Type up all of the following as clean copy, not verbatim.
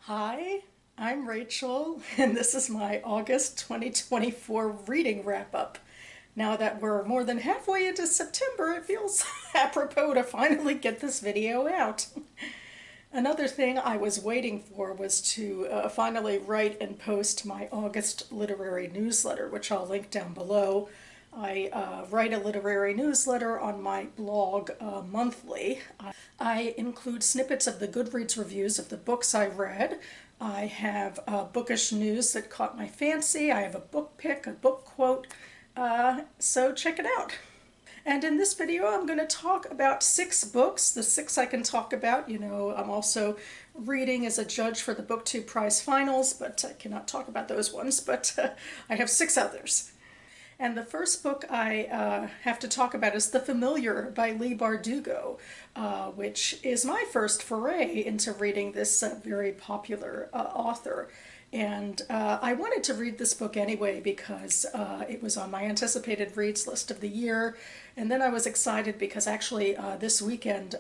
Hi, I'm Rachel, and this is my August 2024 reading wrap-up. Now that we're more than halfway into September, it feels apropos to finally get this video out. Another thing I was waiting for was to finally write and post my August literary newsletter, which I'll link down below. I write a literary newsletter on my blog monthly. I include snippets of the Goodreads reviews of the books I read. I have bookish news that caught my fancy. I have a book pick, a book quote, so check it out. And in this video, I'm going to talk about 6 books, the 6 I can talk about. You know, I'm also reading as a judge for the BookTube Prize Finals, but I cannot talk about those ones, but I have 6 others. And the first book I have to talk about is The Familiar by Leigh Bardugo, which is my first foray into reading this very popular author. And I wanted to read this book anyway because it was on my anticipated reads list of the year. And then I was excited because actually this weekend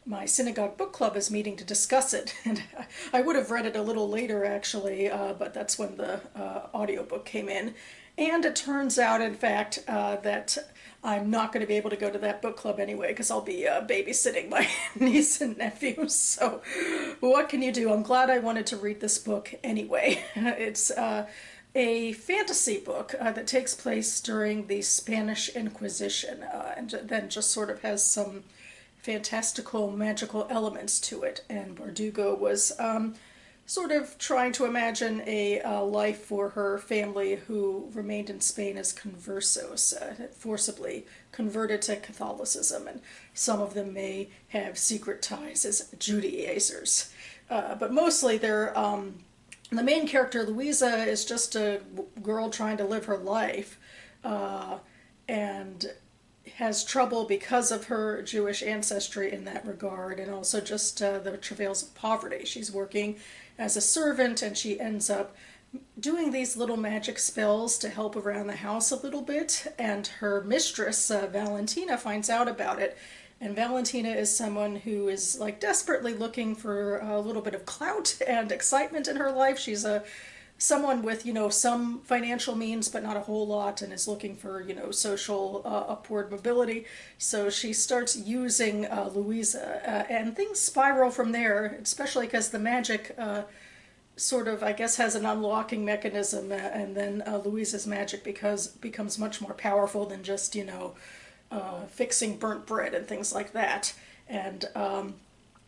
my synagogue book club is meeting to discuss it. And I would have read it a little later actually, but that's when the audiobook came in. And it turns out, in fact, that I'm not going to be able to go to that book club anyway because I'll be babysitting my niece and nephews. So what can you do? I'm glad I wanted to read this book anyway. It's a fantasy book that takes place during the Spanish Inquisition and then just sort of has some fantastical, magical elements to it. And Bardugo was sort of trying to imagine a life for her family who remained in Spain as conversos, forcibly converted to Catholicism, and some of them may have secret ties as Judaizers. But mostly they're, the main character, Luisa, is just a girl trying to live her life, and has trouble because of her Jewish ancestry in that regard, and also just the travails of poverty. She's working as a servant and she ends up doing these little magic spells to help around the house a little bit, and her mistress Valentina finds out about it. And Valentina is someone who is like desperately looking for a little bit of clout and excitement in her life. She's someone with, you know, some financial means but not a whole lot, and is looking for, you know, social upward mobility. So she starts using Luisa, and things spiral from there, especially because the magic sort of, I guess, has an unlocking mechanism, and then Luisa's magic becomes much more powerful than just, you know, fixing burnt bread and things like that. And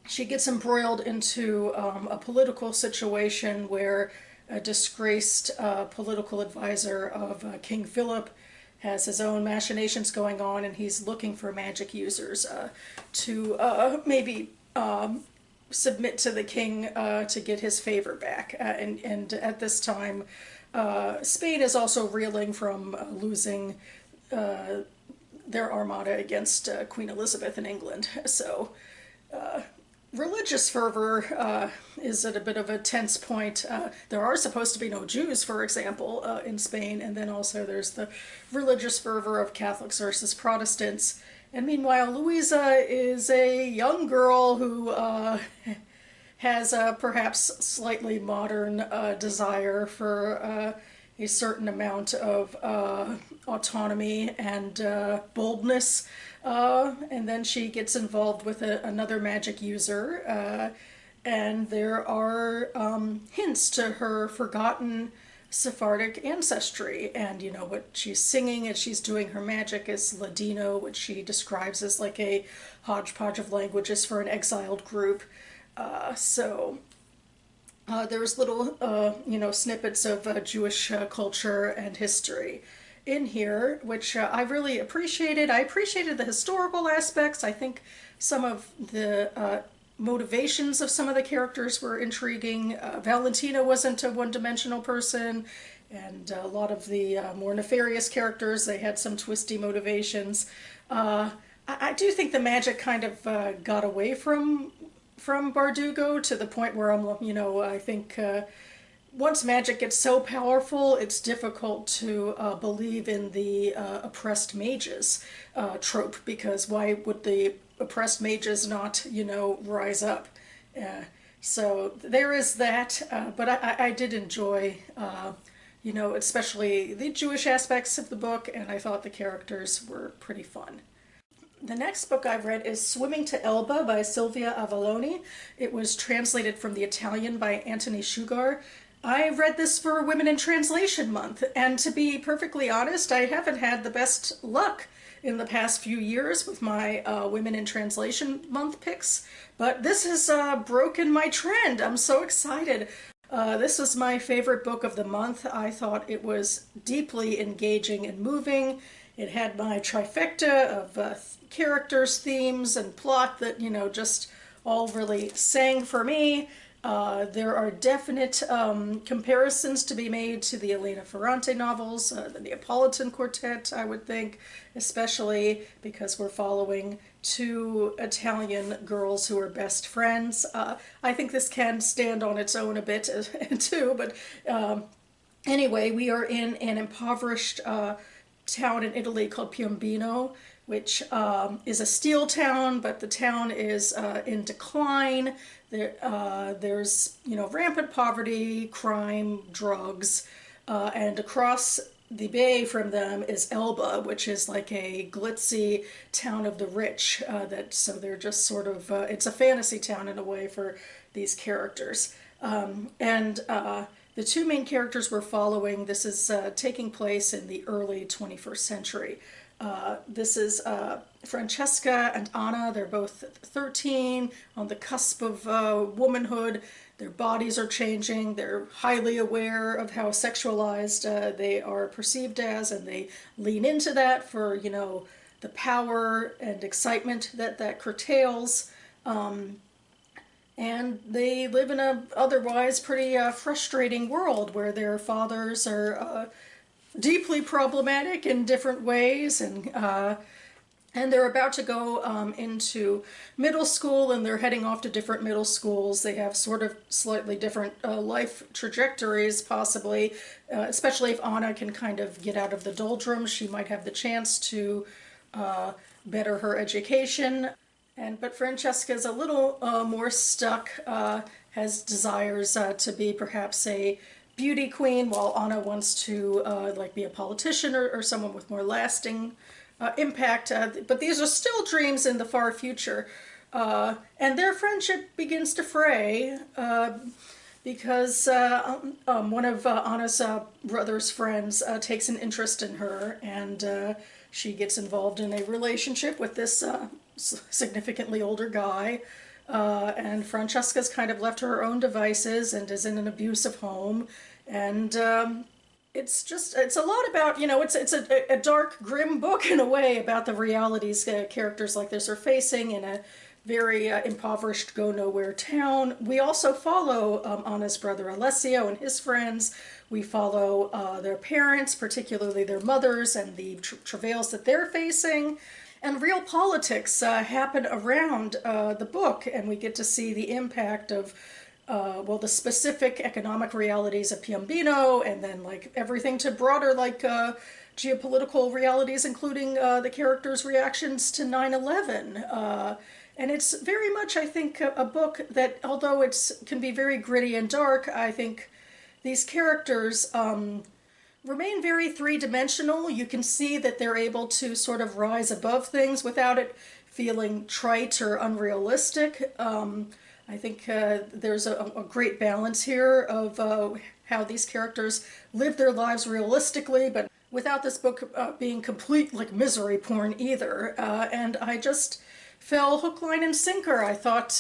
she gets embroiled into a political situation where a disgraced political advisor of King Philip has his own machinations going on, and he's looking for magic users to maybe submit to the king to get his favor back. And at this time, Spain is also reeling from losing their armada against Queen Elizabeth in England. So religious fervor is at a bit of a tense point. There are supposed to be no Jews, for example, in Spain, and then also there's the religious fervor of Catholics versus Protestants. And meanwhile, Luisa is a young girl who has a perhaps slightly modern desire for a certain amount of autonomy and boldness. And then she gets involved with another magic user, and there are hints to her forgotten Sephardic ancestry. And, you know, what she's singing as she's doing her magic is Ladino, which she describes as like a hodgepodge of languages for an exiled group. There's little, you know, snippets of Jewish culture and history in here, which I really appreciated. I appreciated the historical aspects. I think some of the motivations of some of the characters were intriguing. Valentina wasn't a one-dimensional person, and a lot of the more nefarious characters, they had some twisty motivations. I do think the magic kind of got away from Bardugo to the point where I'm, you know, I think once magic gets so powerful, it's difficult to believe in the oppressed mages trope, because why would the oppressed mages not, you know, rise up? So there is that, but I did enjoy, you know, especially the Jewish aspects of the book, and I thought the characters were pretty fun. The next book I've read is Swimming to Elba by Silvia Avallone. It was translated from the Italian by Anthony Sugar. I read this for Women in Translation Month, and to be perfectly honest, I haven't had the best luck in the past few years with my Women in Translation Month picks, but this has broken my trend. I'm so excited. This was my favorite book of the month. I thought it was deeply engaging and moving. It had my trifecta of characters, themes, and plot that, you know, just all really sang for me. There are definite comparisons to be made to the Elena Ferrante novels, the Neapolitan Quartet, I would think, especially because we're following two Italian girls who are best friends. I think this can stand on its own a bit too, but anyway, we are in an impoverished town in Italy called Piombino, which is a steel town, but the town is in decline. There's, you know, rampant poverty, crime, drugs, and across the bay from them is Elba, which is like a glitzy town of the rich. So they're just sort of it's a fantasy town in a way for these characters. And the two main characters we're following, this is taking place in the early 21st century. This is Francesca and Anna. They're both 13, on the cusp of womanhood. Their bodies are changing. They're highly aware of how sexualized they are perceived as, and they lean into that for, you know, the power and excitement that that curtails. And they live in a otherwise pretty frustrating world where their fathers are deeply problematic in different ways, and they're about to go into middle school, and they're heading off to different middle schools. They have sort of slightly different life trajectories, possibly, especially if Anna can kind of get out of the doldrums. She might have the chance to better her education. But Francesca's a little more stuck, has desires to be perhaps a beauty queen, while Anna wants to like be a politician or someone with more lasting impact. But these are still dreams in the far future. And their friendship begins to fray because one of Anna's brother's friends takes an interest in her, and she gets involved in a relationship with this significantly older guy. And Francesca's kind of left to her own devices and is in an abusive home. And it's a lot about, you know, it's a dark, grim book in a way about the realities characters like this are facing in a very impoverished, go-nowhere town. We also follow Anna's brother Alessio and his friends. We follow their parents, particularly their mothers, and the travails that they're facing. And real politics happen around the book, and we get to see the impact of, well, the specific economic realities of Piombino, and then like everything to broader like geopolitical realities, including the characters' reactions to 9/11. And it's very much, I think, a book that, although it can be very gritty and dark, I think these characters remain very three-dimensional. You can see that they're able to sort of rise above things without it feeling trite or unrealistic. I think there's a great balance here of how these characters live their lives realistically, but without this book being complete like misery porn either. And I just fell hook, line, and sinker. I thought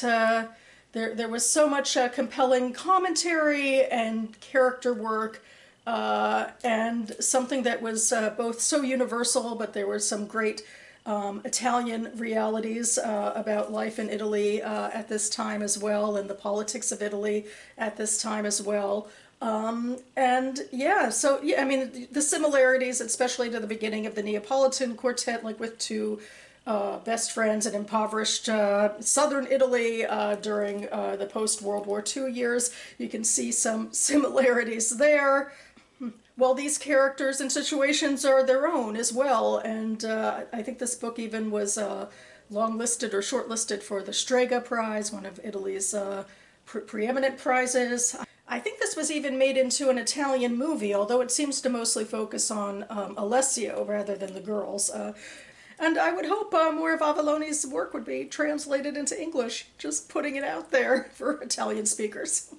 there was so much compelling commentary and character work, and something that was both so universal, but there were some great Italian realities about life in Italy at this time as well, and the politics of Italy at this time as well. And yeah, so yeah, I mean, the similarities, especially to the beginning of the Neapolitan Quartet, like with two best friends in impoverished southern Italy during the post-World War II years. You can see some similarities there. Well, these characters and situations are their own as well, and I think this book even was long-listed or short-listed for the Strega Prize, one of Italy's preeminent prizes. I think this was even made into an Italian movie, although it seems to mostly focus on Alessio rather than the girls. And I would hope more of Avallone's work would be translated into English, just putting it out there for Italian speakers.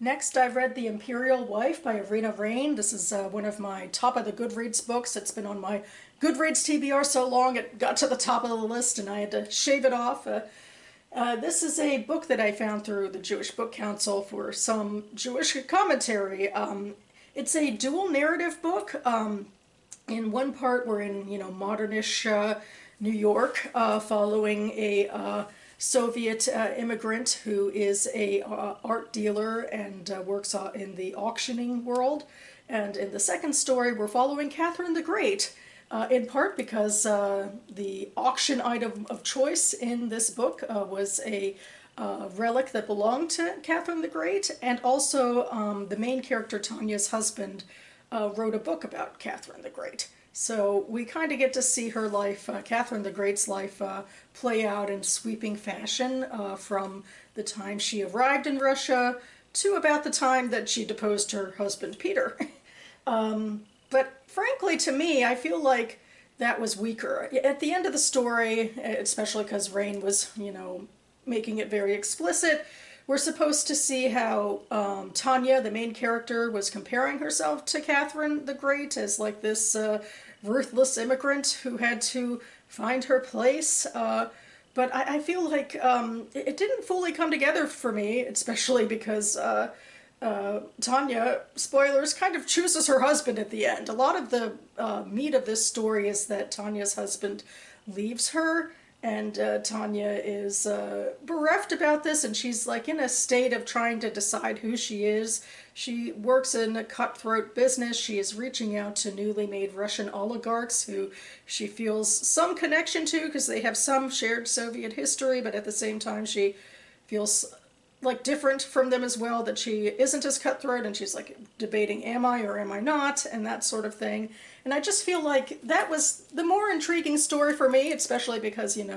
Next, I've read The Imperial Wife by Irina Reyn. This is one of my top of the Goodreads books. It's been on my Goodreads TBR so long it got to the top of the list and I had to shave it off. This is a book that I found through the Jewish Book Council for some Jewish commentary. It's a dual narrative book. In one part, we're in, modernish New York, following a Soviet immigrant who is a art dealer and works in the auctioning world. And in the second story, we're following Catherine the Great, in part because the auction item of choice in this book was a relic that belonged to Catherine the Great, and also the main character, Tanya's husband, wrote a book about Catherine the Great. So we kind of get to see her life, Catherine the Great's life, play out in sweeping fashion from the time she arrived in Russia to about the time that she deposed her husband Peter. But frankly, to me, I feel like that was weaker. At the end of the story, especially because Reyn was, making it very explicit, we're supposed to see how Tanya, the main character, was comparing herself to Catherine the Great as like this ruthless immigrant who had to find her place. But I feel like it didn't fully come together for me, especially because Tanya, spoilers, kind of chooses her husband at the end. A lot of the meat of this story is that Tanya's husband leaves her, and Tanya is bereft about this, and she's like in a state of trying to decide who she is. She works in a cutthroat business. She is reaching out to newly made Russian oligarchs who she feels some connection to because they have some shared Soviet history, but at the same time she feels like different from them as well, that she isn't as cutthroat, and she's like debating, am I or am I not, and that sort of thing. And I just feel like that was the more intriguing story for me, especially because, it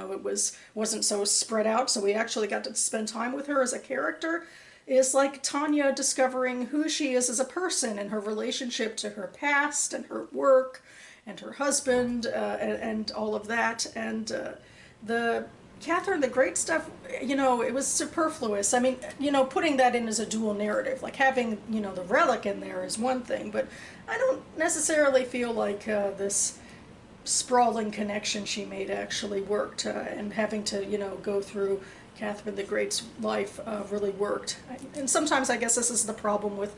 wasn't so spread out, so we actually got to spend time with her as a character, is like Tanya discovering who she is as a person and her relationship to her past and her work and her husband and all of that. And the Catherine the Great stuff, it was superfluous. I mean, putting that in as a dual narrative, like having, the relic in there is one thing, but I don't necessarily feel like this sprawling connection she made actually worked, and having to, go through Catherine the Great's life really worked. And sometimes I guess this is the problem with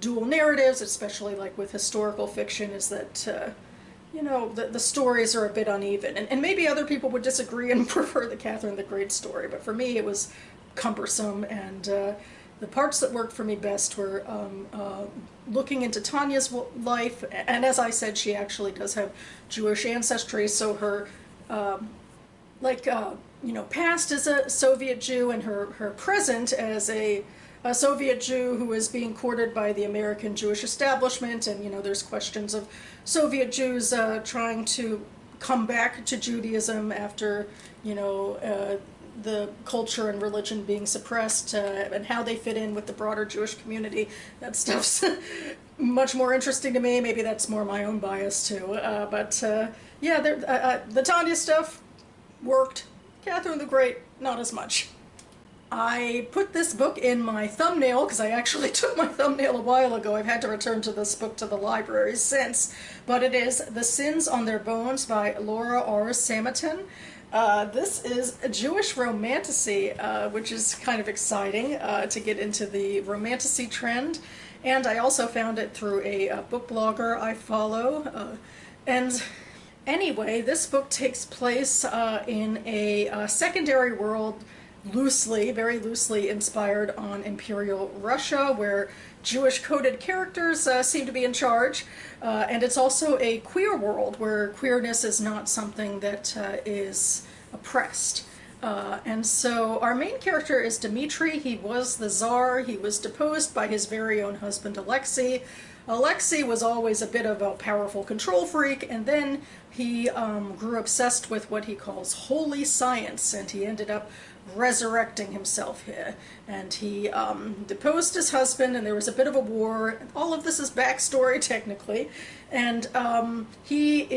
dual narratives, especially like with historical fiction, is that the stories are a bit uneven. And maybe other people would disagree and prefer the Catherine the Great story, but for me it was cumbersome, and the parts that worked for me best were looking into Tanya's life, and as I said, she actually does have Jewish ancestry, so her past as a Soviet Jew and her present as a Soviet Jew who is being courted by the American Jewish establishment, and there's questions of Soviet Jews trying to come back to Judaism after the culture and religion being suppressed, and how they fit in with the broader Jewish community. That stuff's much more interesting to me. Maybe that's more my own bias too. The Tanya stuff worked. Catherine the Great, not as much. I put this book in my thumbnail because I actually took my thumbnail a while ago. I've had to return to this book to the library since, but it is The Sins on Their Bones by Laura R. Samotin. This is a Jewish romantasy, which is kind of exciting to get into the romantasy trend, and I also found it through a book blogger I follow. And anyway, this book takes place in a secondary world, very loosely inspired on Imperial Russia, where Jewish coded characters seem to be in charge, and it's also a queer world where queerness is not something that is oppressed. And so our main character is Dmitri. He was the Tsar. He was deposed by his very own husband Alexei. Alexei was always a bit of a powerful control freak, and then he grew obsessed with what he calls holy science, and he ended up resurrecting himself here. And he deposed his husband, and there was a bit of a war. All of this is backstory, technically. And Alexei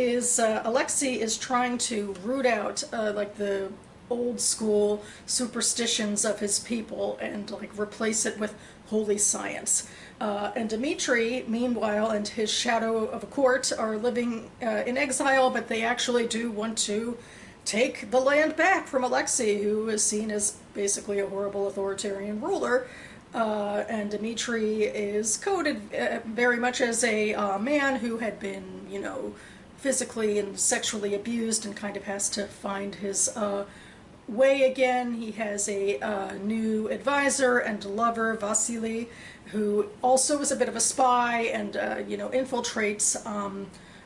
is trying to root out, like, the old school superstitions of his people and, like, replace it with holy science. And Dmitri, meanwhile, and his shadow of a court are living in exile, but they actually do want to take the land back from Alexei, who is seen as basically a horrible authoritarian ruler. And Dmitri is coded very much as a man who had been, you know, physically and sexually abused and kind of has to find his way again. He has a new advisor and lover, Vasily, who also is a bit of a spy and, you know, infiltrates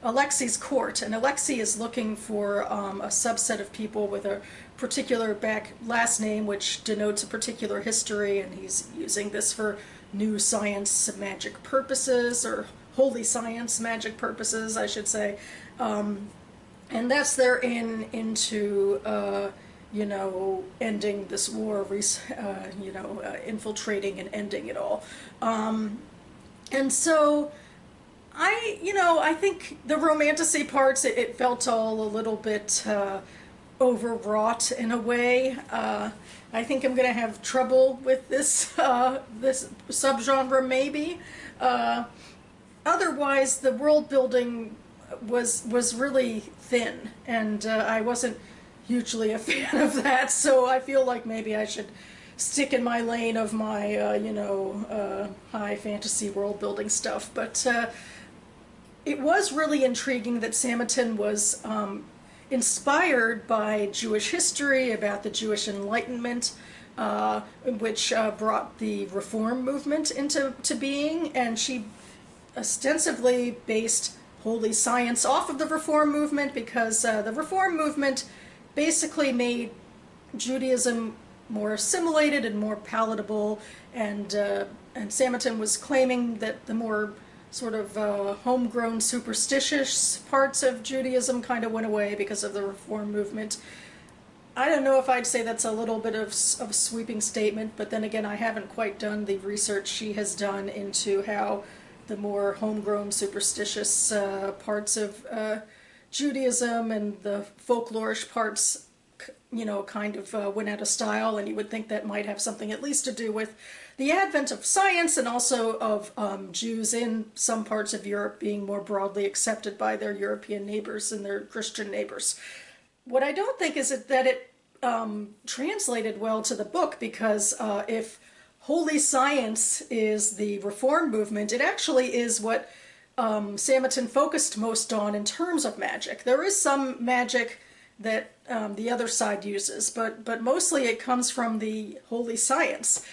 Alexei's court. And Alexei is looking for a subset of people with a particular last name which denotes a particular history, and he's using this for new science magic purposes, or holy science magic purposes, I should say. And that's their into you know, ending this war, you know, infiltrating and ending it all. And so I think the romantasy parts, it felt all a little bit overwrought in a way. I think I'm going to have trouble with this this subgenre, maybe. Otherwise, the world building was really thin, and I wasn't hugely a fan of that, so I feel like maybe I should stick in my lane of my, you know, high fantasy world building stuff. But it was really intriguing that Samotin was inspired by Jewish history, about the Jewish Enlightenment, which brought the Reform movement into being, and she ostensibly based holy science off of the Reform movement, because the Reform movement basically made Judaism more assimilated and more palatable, and Samotin was claiming that the more sort of homegrown superstitious parts of Judaism kind of went away because of the Reform movement. I don't know if I'd say that's a little bit of a sweeping statement, but then again, I haven't quite done the research she has done into how the more homegrown superstitious parts of Judaism and the folklorish parts, you know, kind of went out of style, and you would think that might have something at least to do with the advent of science, and also of Jews in some parts of Europe being more broadly accepted by their European neighbors and their Christian neighbors. What I don't think is that it translated well to the book, because if holy science is the Reform movement, it actually is what Samotin focused most on in terms of magic. There is some magic that the other side uses, but mostly it comes from the holy science.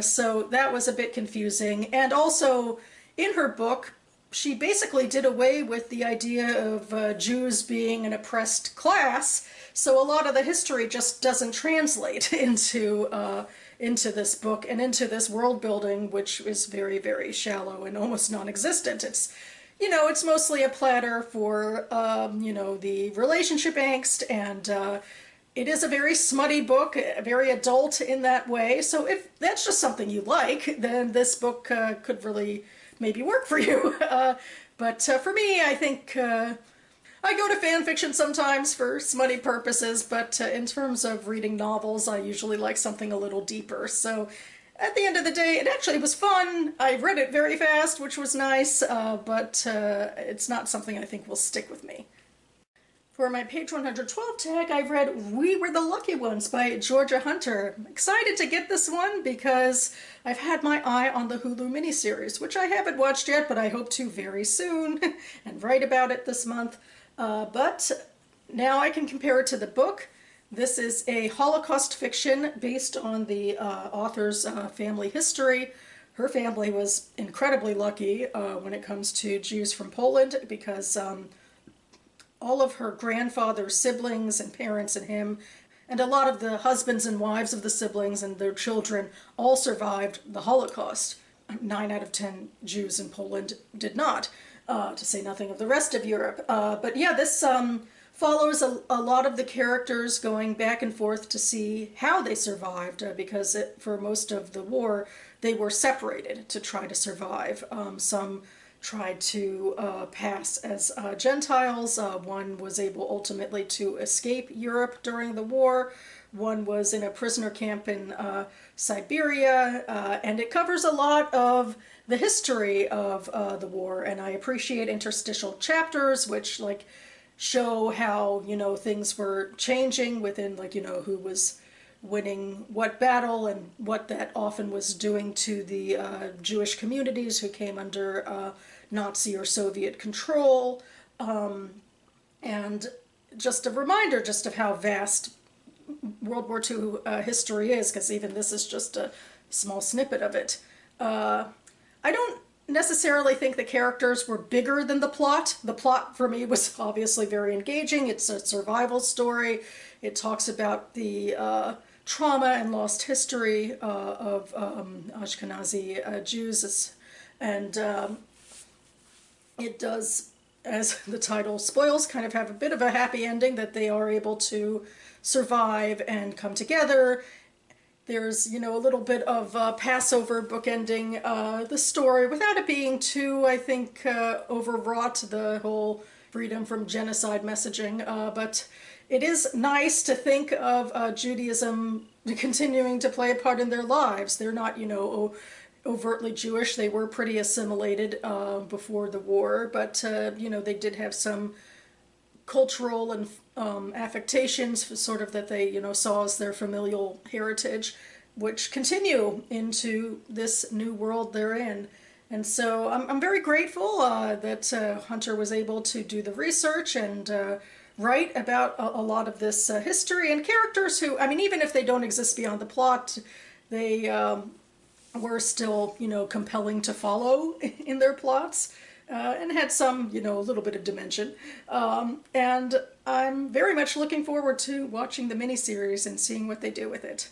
So that was a bit confusing. And also, in her book, she basically did away with the idea of Jews being an oppressed class, so a lot of the history just doesn't translate into this book and into this world building, which is very, very shallow and almost non-existent. It's, you know, it's mostly a platter for, you know, the relationship angst, and it is a very smutty book, very adult in that way. So if that's just something you like, then this book could really maybe work for you. But for me, I think I go to fan fiction sometimes for smutty purposes, but in terms of reading novels, I usually like something a little deeper. So at the end of the day, it actually was fun. I read it very fast, which was nice, but it's not something I think will stick with me. For my page 112 tag, I've read We Were the Lucky Ones by Georgia Hunter. I'm excited to get this one because I've had my eye on the Hulu miniseries, which I haven't watched yet, but I hope to very soon and write about it this month. But now I can compare it to the book. This is a Holocaust fiction based on the author's family history. Her family was incredibly lucky when it comes to Jews from Poland, because all of her grandfather's siblings and parents and him, and a lot of the husbands and wives of the siblings and their children, all survived the Holocaust. 9 out of 10 Jews in Poland did not, to say nothing of the rest of Europe. But yeah, this follows a lot of the characters going back and forth to see how they survived, because for most of the war they were separated to try to survive. Some tried to pass as Gentiles. One was able ultimately to escape Europe during the war. One was in a prisoner camp in Siberia, and it covers a lot of the history of the war. And I appreciate interstitial chapters, which like show how, you know, things were changing within, like, you know, who was winning what battle and what that often was doing to the Jewish communities who came under Nazi or Soviet control. And just a reminder just of how vast World War II history is, because even this is just a small snippet of it. I don't necessarily think the characters were bigger than the plot. The plot for me was obviously very engaging. It's a survival story. It talks about the trauma and lost history of Ashkenazi Jews, and it does, as the title spoils, kind of have a bit of a happy ending, that they are able to survive and come together. There's, you know, a little bit of Passover bookending the story without it being too, I think, overwrought, the whole freedom from genocide messaging. But it is nice to think of Judaism continuing to play a part in their lives. They're not, you know, overtly Jewish. They were pretty assimilated before the war, but, you know, they did have some cultural and affectations, sort of, that they, you know, saw as their familial heritage, which continue into this new world they're in. And so I'm very grateful that Hunter was able to do the research and write about a lot of this history and characters who, I mean, even if they don't exist beyond the plot, they were still, you know, compelling to follow in their plots. And had some, you know, a little bit of dimension. And I'm very much looking forward to watching the miniseries and seeing what they do with it.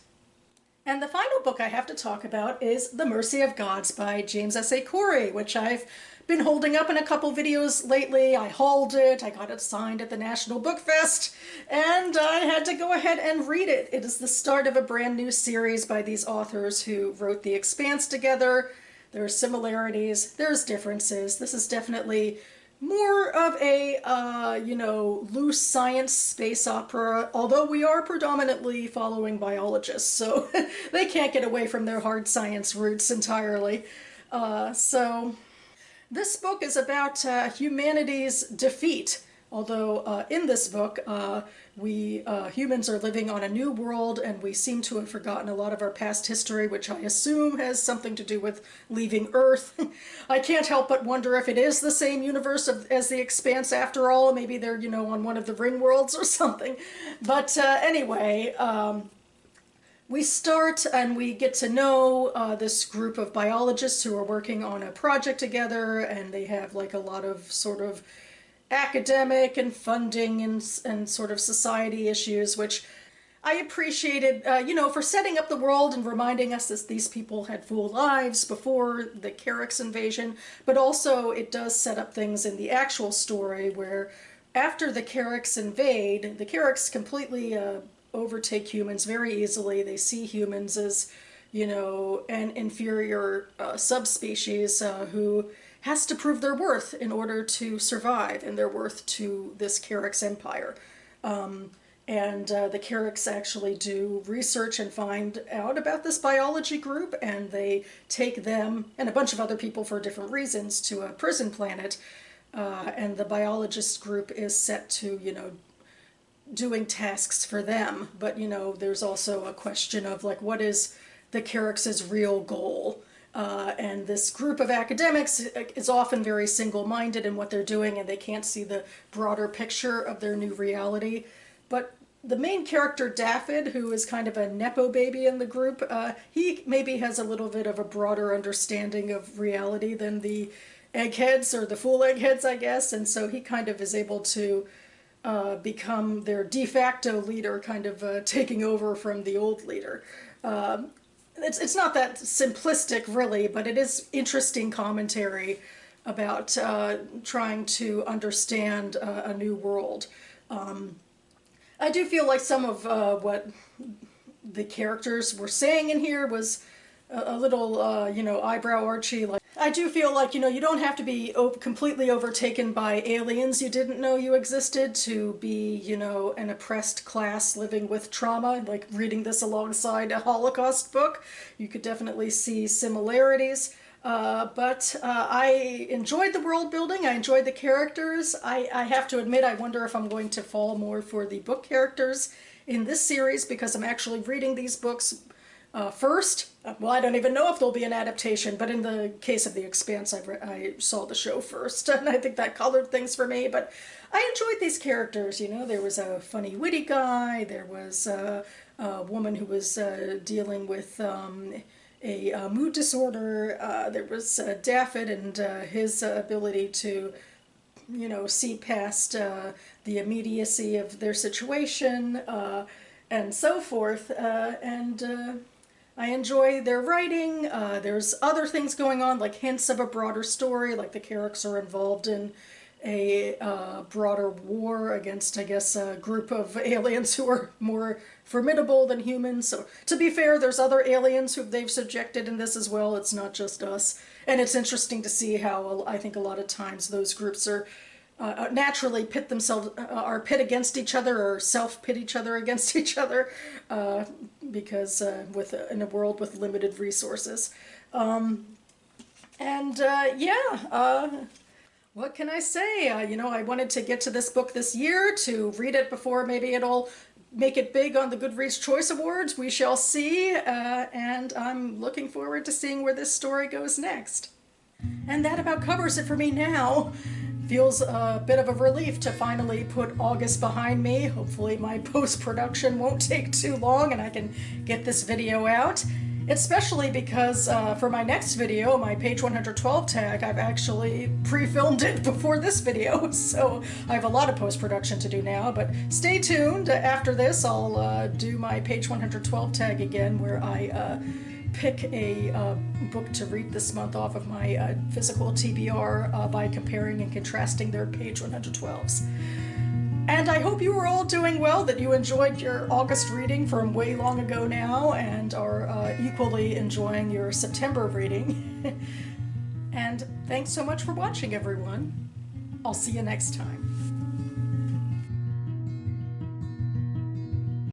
And the final book I have to talk about is The Mercy of Gods by James S. A. Corey, which I've been holding up in a couple videos lately. I hauled it, I got it signed at the National Book Fest, and I had to go ahead and read it. It is the start of a brand new series by these authors who wrote The Expanse together. There are similarities, there's differences. This is definitely more of a, you know, loose science space opera, although we are predominantly following biologists, so they can't get away from their hard science roots entirely. So this book is about humanity's defeat. Although in this book, we humans are living on a new world, and we seem to have forgotten a lot of our past history, which I assume has something to do with leaving Earth. I can't help but wonder if it is the same universe as The Expanse after all. Maybe they're, you know, on one of the ring worlds or something. But anyway, we start and we get to know this group of biologists who are working on a project together, and they have like a lot of sort of academic and funding and sort of society issues, which I appreciated, you know, for setting up the world and reminding us that these people had full lives before the Carrick's invasion, but also it does set up things in the actual story where after the Carrick's invade, the Carrick's completely overtake humans very easily. They see humans as, you know, an inferior subspecies who has to prove their worth in order to survive, and their worth to this Carrick's empire. And the Carrick's actually do research and find out about this biology group, and they take them and a bunch of other people for different reasons to a prison planet, and the biologist group is set to, you know, doing tasks for them. But, you know, there's also a question of, like, what is the Carrick's real goal? And this group of academics is often very single-minded in what they're doing, and they can't see the broader picture of their new reality. But the main character, Daffod, who is kind of a nepo baby in the group, he maybe has a little bit of a broader understanding of reality than the eggheads, or the fool eggheads, I guess, and so he kind of is able to become their de facto leader, kind of taking over from the old leader. It's not that simplistic, really, but it is interesting commentary about trying to understand a new world. I do feel like some of what the characters were saying in here was a little, you know, eyebrow archy. Like, I do feel like, you know, you don't have to be completely overtaken by aliens you didn't know you existed to be, you know, an oppressed class living with trauma. Like, reading this alongside a Holocaust book, you could definitely see similarities. But I enjoyed the world building. I enjoyed the characters. I have to admit, I wonder if I'm going to fall more for the book characters in this series because I'm actually reading these books first. Well, I don't even know if there'll be an adaptation, but in the case of The Expanse, I saw the show first, and I think that colored things for me. But I enjoyed these characters. You know, there was a funny, witty guy. There was a woman who was dealing with a mood disorder. There was Daffod and his ability to, you know, see past the immediacy of their situation and so forth. And I enjoy their writing. There's other things going on, like hints of a broader story, like the characters are involved in a broader war against, I guess, a group of aliens who are more formidable than humans. So, to be fair, there's other aliens who they've subjected in this as well. It's not just us. And it's interesting to see how I think a lot of times those groups are naturally pit themselves, are pit against each other or self-pit each other against each other because in a world with limited resources. What can I say? You know, I wanted to get to this book this year to read it before maybe it'll make it big on the Goodreads Choice Awards. We shall see, and I'm looking forward to seeing where this story goes next. And that about covers it for me now. Feels a bit of a relief to finally put August behind me. Hopefully my post-production won't take too long and I can get this video out. Especially because for my next video, my page 112 tag, I've actually pre-filmed it before this video, so I have a lot of post-production to do now, but stay tuned. After this, I'll do my page 112 tag again, where I pick a book to read this month off of my physical TBR by comparing and contrasting their page 112s. And I hope you were all doing well, that you enjoyed your August reading from way long ago now and are equally enjoying your September reading. And thanks so much for watching, everyone. I'll see you next time.